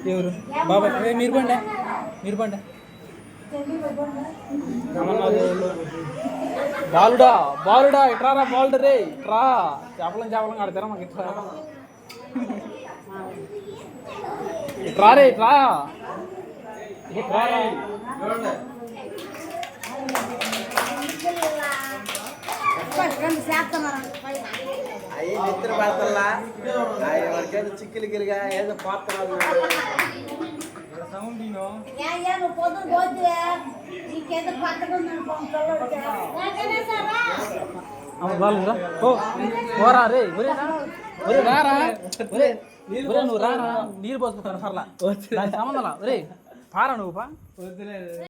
ఎవరు బాబా మీరు పండి మీరు పండి బాలుడా బాలుడా ఇట్రారా బాలుడు రే ఇట్రా చేపలం ఆడతారా మాకు ఇట్రా ఇట్రా రే ఇట్రా ఇట్రారా అయ్యి నిద్ర పడతల్లా ఎవరికైనా చిక్కులు గిరిగా ఏదో పోతున్నాడు పోరా రే ఒరే రారా ఒరే నువ్వు రారా నీరు పోసుకుంటాను సర్లా సంబంధం రే పారా నువ్వు పా